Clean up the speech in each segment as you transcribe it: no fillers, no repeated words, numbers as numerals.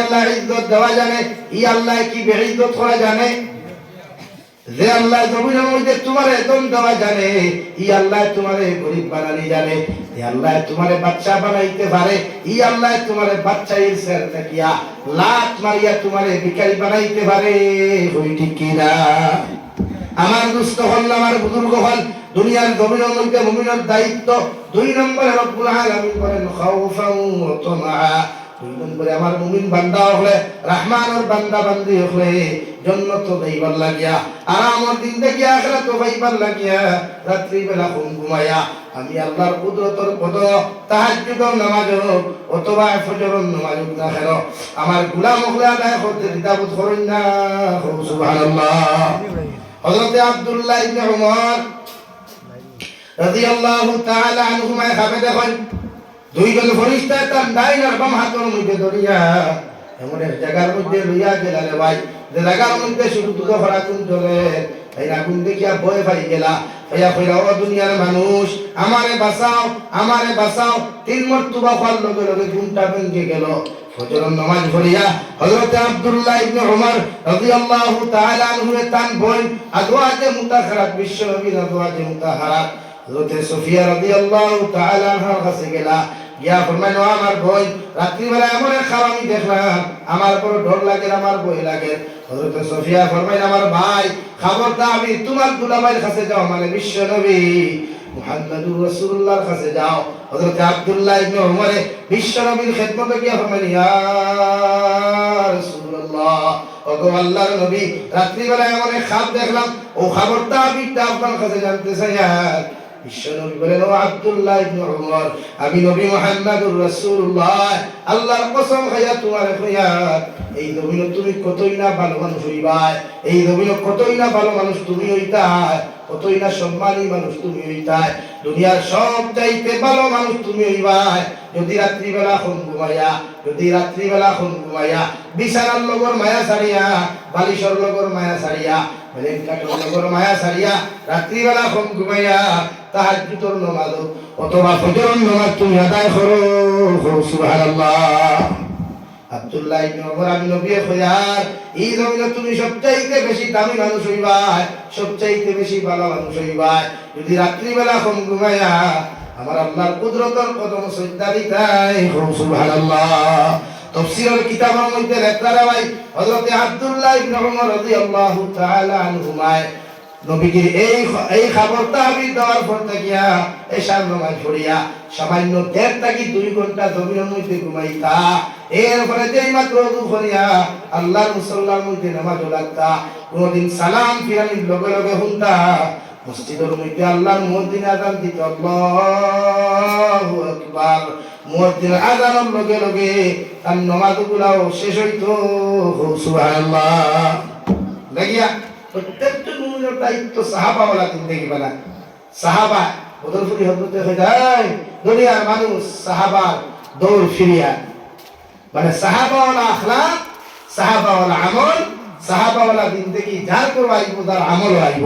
আল্লাহ ইজ্জত দেওয়া জানে, ই আল্লাহ কি বেইজ্জত করা জানে? যে আল্লাহ জমিনের মধ্যে তোমার একদম দেওয়া জানে, ই আল্লাহ তোমারে গরিব বানানি জানে, ই আল্লাহ তোমারে বাচ্চা বানাইতে পারে, ই আল্লাহ তোমারে বাচ্চা ইরসাল তাকিয়া লাত মারিয়া তোমারে ভিখারি বানাইতে পারে। ওই ঠিক কি না? আমার দুস্থ হল, আমার বুজুর্গ হল, দুনিয়ার জমিনের মধ্যে মুমিনের দায়িত্ব 2 নম্বরে রব্বুল আলামিন বলেন খাউফান ওয়া তামা। 2 নম্বরে আমার মুমিন বান্দা হলে, রহমানের বান্দা বান্দি হলে জান্নাত পাইবার লাগিয়া, আরামের দিন দেখিয়া আখিরাত পাইবার লাগিয়া রাত্রি বেলা ঘুমায়া আমি আল্লাহর কুদরতের পদ তাহাজ্জুদের নামাজ হোক অথবা ফজরের নামাজ হোক না কেন আমার গোলাম হলে আদায় করতে দ্বিধাবোধ করেন না। সুবহানাল্লাহ। হযরত আব্দুল্লাহ ইবনে উমর রাদিয়াল্লাহু তাআলা আনহুমা খাবে দেখেন, 2 জন ফেরেশতা তার ডাইন আর বাম হাতের মধ্যে ধরিয়া এমন এক জায়গার মধ্যে লইয়া গেলেন ভাই, যে জায়গার মধ্যে শুধু দুটো ফরাকুন চলে। এই আগুন দেখিয়া ভয় পাই গেলা, ভাইয়া কইরা ও দুনিয়ার মানুষ আমারে বাঁচাও, আমারে বাঁচাও। 3 মর্তবা হওয়ার লগে লগে ঘুমটা ভেঙে গেল। ফজরের নামাজ পড়িয়া হযরত আব্দুল্লাহ ইবনে উমর রাদিয়াল্লাহু তাআলা আনহু তান বই আদওয়াজে মুতাহারাত, বিশ্বনবীর আদওয়াজে মুতাহারাত হযরত সুফিয়া রাদিয়াল্লাহু তাআলা আনহার কাছে গেলা, গিয়া ফরমাইল আমার বোন রাত্রি বেলা এমন খাওয়া আমি দেখলাম, আমার বড় ডর লাগে, আমার ভয় লাগে। হযরত সুফিয়া ফরমাইল আমার ভাই খবরদার, আমি তোমার দুলাভাইয়ের কাছে যাও, মানে বিশ্বনবী মুহাম্মদুর রাসূলুল্লাহর কাছে যাও। হযরত আব্দুল্লাহ ইবনে উমর বিশ্বনবীর খেদমতে গিয়া ফরমাইল ইয়া রাসূলুল্লাহ, ওগো আল্লাহর নবী রাত্রি বেলা এমন খাব দেখলাম, ও খবরটা আমি আপনার কাছে জানতে চাই। বিশ্বনবী বলেন ও আব্দুল্লাহ ইবনে উমর, আমি নবী মুহাম্মদুর রাসূলুল্লাহ আল্লাহর কসম খাইয়া তোমারে কইয়া, এই জমিনে তুমি কতই না ভালো মানুষ হইবা, এই জমিনে কতই না ভালো মানুষ তুমি হইতা, কতই না সম্মানী মানুষ তুমি হইতা, দুনিয়ার সব চাইতে ভালো মানুষ তুমি হইবা যদি রাত্রিবেলা ঘুমাইয়া, যদি রাত্রিবেলা ঘুমাইয়া বিছানার লগর মায়া ছাড়িয়া, বালিশর লগর মায়া ছাড়িয়া, বেলেন কাঠের লগর মায়া ছাড়িয়া রাত্রিবেলা ঘুমাইয়া তাহাজ্জুদের নামাজ অথবা ফজরের নামাজ তুমি আদায় করো। সুবহানাল্লাহ। আব্দুল্লাহ ইবনে উমর আমি নবী খোয়ার, এই জমিনে তুমি সবচাইতে বেশি দামি মানুষ হইবা, সবচাইতে বেশি ভালো মানুষ হইবা যদি রাত্রিবেলা ঘুমাইয়া আমার আল্লাহর কুদরতের কদম সজদা দিতাই। সুবহানাল্লাহ। তাফসীরের কিতাবের মধ্যে লেখা ভাই হযরত আব্দুল্লাহ ইবনে উমর রাদিয়াল্লাহু তাআলা আনহুমা নবীজির এই খবরটা আমি দেওয়ার পর থাকিয়া এশার নামাজ পড়িয়া সামান্য 1.5 থেকে 2 ঘন্টা জমিনের মধ্যে ঘুমাইতা, এরপরে যেই মাত্র ওযু করিয়া আল্লাহর মুসল্লার মধ্যে নামাজ লাগতা, কোনদিন সালাম ফিরানির লগে লগে হুনতা মসজিদের মধ্যে আল্লাহর মুয়াজ্জিন আযান দিত, আল্লাহু আকবার, মুয়াজ্জিন আযানের লগে লগে তার নামাজগুলাও শেষ হইতো। সুবহানাল্লাহ। লাগিয়া প্রত্যেকটা মুমিনের দায়িত্ব সাহাবাওয়ালা জিন্দেগি বানা। সাহাবা বদরপুরি হযরতে কইতাই দুনিয়ার মানুষ সাহাবার দৌড় ফিরিয়া, মানে সাহাবাওয়ালা আখলাক, সাহাবাওয়ালা আমল, সাহাবাওয়ালা জিন্দেগি যার করবা আইব তার আমল আইব।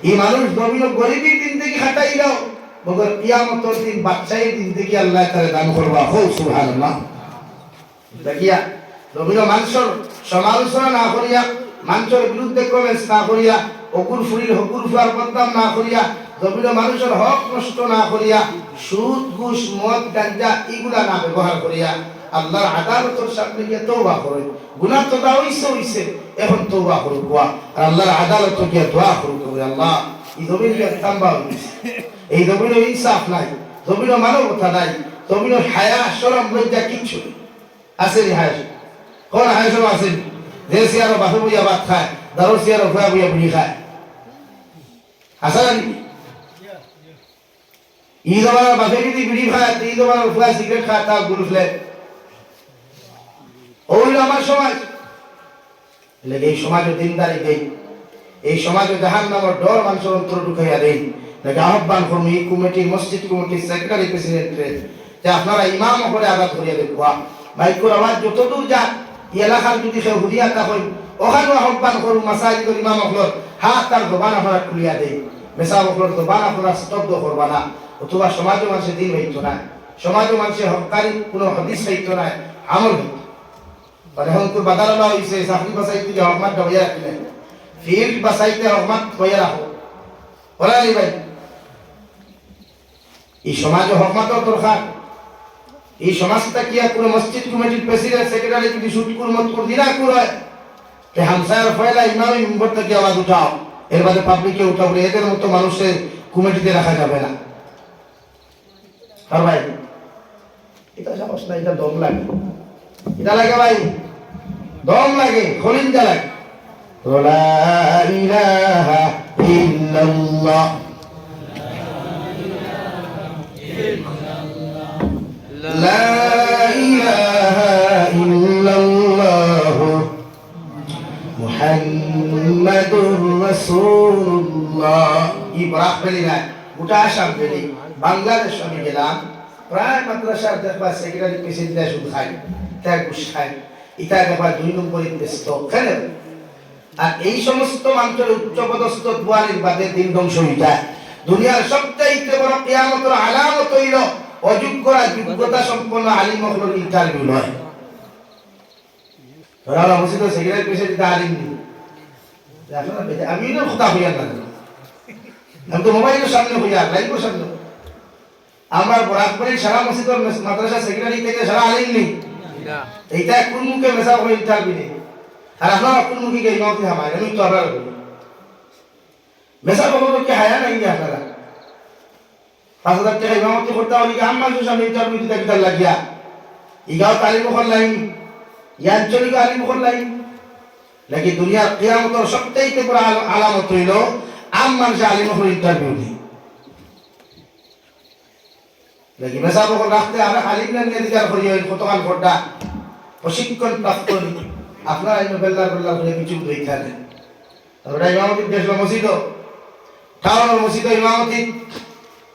এই মানুষ জমিন গরিবের জিন্দেগি খাটাইল, মগর কিয়ামতের দিন বাদশাহীর জিন্দেগি আল্লাহ তাআলা দান করবা। সুবহানাল্লাহ। দেখিয়া জমিন মানুষের সমালোচনা না করিয়া, মানুষের বিরুদ্ধে কমেন্টস না করিয়া, অকুর ফুরির হকুর ফুয়ার বদনাম না করিয়া, জমিনে মানুষের হক নষ্ট না করিয়া, সুদ ঘুষ মদ গাঁজা এগুলা না ব্যবহার করিয়া আল্লাহর আদালতের সামনে গিয়ে তওবা করে, গুনাহ তো দা হইছে এখন তওবা করুক, আর আল্লাহর আদালতে গিয়ে দোয়া করুক, আল্লাহ এই জমিনে তাম্বা হইছে, এই জমিনে ইনসাফ নাই, জমিনে মানবতা নাই, জমিনে হায়া শরম লজ্জা কিচ্ছু আছে নি? হায়া কোন হায়া শরম আছে? যে সিয়ারো বাসু বইয়া ভাত খায়, দারো সিয়ারো ফুয়া বইয়া বুড়ি খায়, আসলে ই জমানার বাসে যদি বিড়ি খায়, এই জমানার ফুয়া সিগারেট খায়, তা গুরু ফ্লেট ওইল আমার সমাজ। এই সমাজে দিনদারি দেই, এই সমাজে জাহান্নামের ডর মানুষের অন্তর ঢুকাইয়া দেই। আহ্বান করবো এই কমিটির, মসজিদ কমিটির সেক্রেটারি প্রেসিডেন্টের যে আপনারা ইমাম করে আঘাত করিয়া দেখবা, মাইকুর আওয়াজ যতদূর যাক এলাকার যদি সে হুদিয়া তা হয় ওখানে আহ্বান করুন মাসাজিদের ইমাম হলর হাত তার দোকান আপনারা খুলিয়া দেয়, মেসা হলর দোকান আপনারা স্তব্ধ করবা না, অথবা সমাজও মানুষের দিন হইত না, সমাজও মানুষের হকারি কোনো হদিস হইত না, আমল হইত। আর এখন তো বাদারলা হইছে চাকরি বাঁচাইতে যে হকমাত হইয়া রাখলেন ফিল্ড বাঁচাইতে হকমাত হইয়া রাখো বলা নি ভাই এই সমাজে হকমাতও দরকার এই সমাজটা কি আর কোনো মসজিদ কমিটির প্রেসিডেন্ট সেক্রেটারি যদি শুট কুরমত করে দিনা করে তে হামসার ফয়লা ইমামে মেম্বার থেকে আওয়াজ উঠাও এর বাদে পাবলিকে উঠাও এদের মতো মানুষের কমিটিতে রাখা যাবে না আর ভাই এটা সাহস না এটা দম লাগে এটা লাগে ভাই দম লাগে খলিঞ্জা লাগে লা ইলাহা ইল্লাল্লাহ লা ইলাহা ইল্লাল্লাহ মুহাম্মাদুর রাসূলুল্লাহ ইব্রাহ বলি না গোটা আসাম বলি বাংলাদেশ আমি গেলাম প্রায় মাদ্রাসার দেখবা সেক্রেটারি প্রেসিডেন্ট শুধু খাই তাই ঘুষ খাই এটা দেখবা 2 নম্বরে ব্যস্ত কেন আর এই সমস্ত মানুষের উচ্চপদস্থ দুয়ারের বাদে দিন ধ্বংস হয়ে যায় দুনিয়ার সবচাইতে বড় কিয়ামতের আলামত হইল অযোগ্য আর যোগ্যতা সম্পন্ন আলিম হলো ইন্টারভিউ নয় ওরা মসজিদ সেক্রেটারি প্রেসিডেন্ট আলিম আমি না কথা হইয়া না আমি তো মোবাইলের সামনে হইয়া লাইভের সামনে আমার বরাকবাড়ির সারা মসজিদের মাদ্রাসা সেক্রেটারি থেকে সারা আলিম নেই এইটা কোন মুখে মেসা করে ইন্টারভিউ নেই আর আপনারা কোন মুখে গিয়ে ইমামতি হামায় আমি তো আপনারা মেসা বলবো কি হায়া নাই আপনারা 5,000 টাকা ইমামতি করতে হলে আমার সামনে ইন্টারভিউ দিতে কিতাব লাগিয়া ইগাও তালিম হল লাইন ইয়াঞ্চলিক আলিম হল লাইন লাগি দুনিয়ার কিয়ামতের সবচাইতে বড় আলামত হইল আম মানুষ আলিম হল ইন্টারভিউ নেই লাগি মেসা বকল রাখতে আর আলিম না নিয়ে দিকার করি কতকাল ঘটা প্রশিক্ষণ প্রাপ্ত আপনারা এই বেল্লার করে কিছু দইতে নেন ওটা ইমামতি দেশ মসজিদ টাউন মসজিদ ইমামতি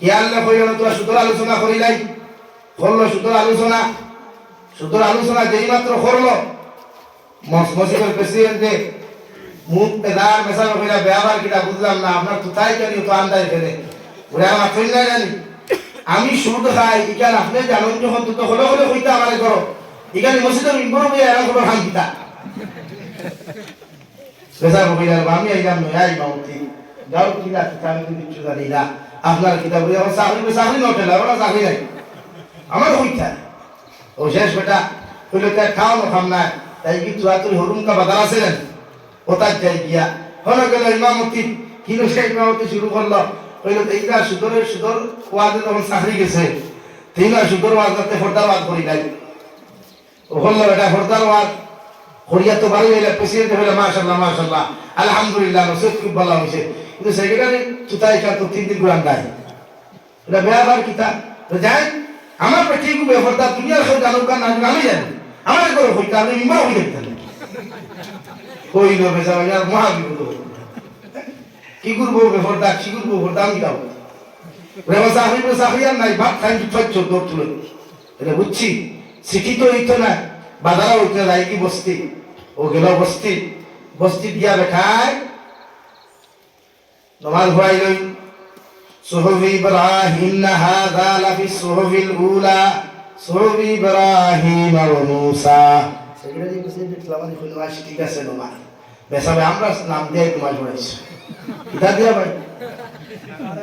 ইয়াল্লা কইলো তো সুদর আলোচনা করিলাই করলো সুদর আলোচনা যেই মাত্র করলো মসজিদের প্রেসিডেন্টে মুখ পেদার মেসা কইরা ব্যবহার কিটা বুঝলাম না আপনার তো তাই জানি তো আন্দাজ ফেলে ওরা আমার কই না জানি আমি সুদ খাই ইকান আপনি জানেন যখন তো হলো কইতা আমারে করো ইকান মসজিদের মেম্বার হইয়া এরা খবর হাম কিটা মেসা কইরা আমি আইলাম নয় আই মাউতি যাও কিটা আমি কিছু জানি না আপনার কিতাব আমার চাকরি নটে ওরা চাকরি নাই আমার হইতা ও শেষ বেটা হইলে তাই খাওয়ানো খাম না তাই কি তুই হরুমকা বাজার আছিলেন ও তার যাই গিয়া হলো গেল ইমামতি কিলো সে ইমামতি শুরু করলো হইলো এইটা সুদর ওয়াজে তখন চাকরি গেছে তিনটা সুদর ওয়াজ করতে ফোরদার ওয়াজ করি নাই ও হলো এটা ফোরদার ওয়াজ করিয়া তো ভালো হইলে প্রেসিডেন্ট হইলে মাশাআল্লাহ আলহামদুলিল্লাহ নসিব খুব ভালো হয়েছে কিন্তু সেক্রেটারি তুতাই কাতো 3 দিন গুরান দেয় এটা ব্যবহার কিতা তো যাই আমার পেটি কো ব্যবহারটা দুনিয়ার সব জানো কান না আমি জানি আমার করে হইতা আমি ইমা হই দেখতেন কইলো বেচারা यार মহাবিপদ কি করব ব্যবহারটা কি করব ব্যবহারটা আমি দাও রেওয়াজা হইবো সাহিয়ার নাই ভাত খাই ফচ্চ দর তুলে এটা বুঝছি সিটি তো হইতো না বাজারা হইতো না কি বস্তি ও গেল বস্তি দিয়া বেঠায় নমাজ পড়াই লই সুহফ ইব্রাহিম হাযা লাফি সুহফিল উলা সুহফ ইব্রাহিম ওয়া মূসা সেক্রেটারি প্রেসিডেন্ট ইসলামাদি কইলো ঠিক আছে নমাজ বেসাবে আমরা নাম দিয়ে নমাজ পড়াইছি কিতা দিয়া ভাই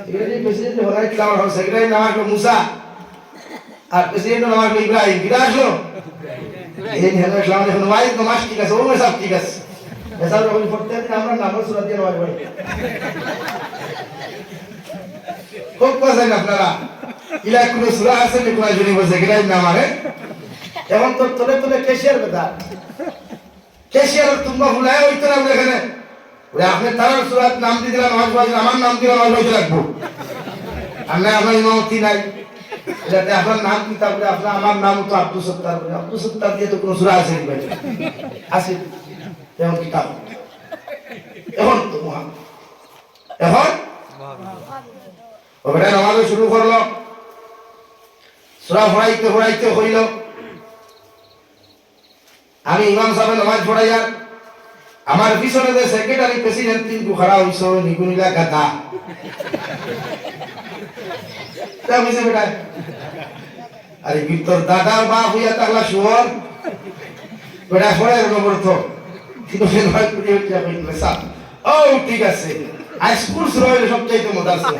সেক্রেটারি প্রেসিডেন্ট হলাই ইসলামার হল সেক্রেটারি নাম হলো মূসা আর প্রেসিডেন্ট নাম হলো ইব্রাহিম কিতা আসলো এই হলো ইসলামাদি নমাজ নমাজ ঠিক আছে ও সব ঠিক আছে বেসাবে ওই পড়তে আমরা নাম সূরা দিয়ে নমাজ পড়ি খুব পছন্দ আপনারা ইলা কোন সূরা আছে নি কোরআন শরীফ আছে কিনা নাম আরে এখন তো তোলে কেশিয়ার কথা কেশিয়ার তোমরা ভুলায় হইতো না এখানে ওরে আপনি তার সূরা নাম দিয়ে দিলেন নামাজ পড়েন আমার নাম দিয়ে নামাজ পড়তে লাগবো আমরা আমার ইমামতি নাই এটাতে আপনার নাম কি তারপরে আপনার আমার নাম তো আব্দুল সত্তার দিয়ে তো কোন সূরা আছে কি ভাই আছে তেমন কিতাব এখন তো এখন ওটা নামাজ শুরু করলো সূরা পড়াইতে হইল আমি ইমাম সাহেব নামাজ পড়াইয়া আমার পিছনে যে সেক্রেটারি প্রেসিডেন্ট তিন খাড়া হইছো নিগুনিলা গাধা তা বুঝে বেটা আরে ভিতর দাদার বাপ হইয়া তাহলা শুয়োর বেটা পরে নম্বর তো কিন্তু সে নয় করে হচ্ছে আপনি ও ঠিক আছে হাই স্কুল শুরু হইলে সবচাইতে মজা আছে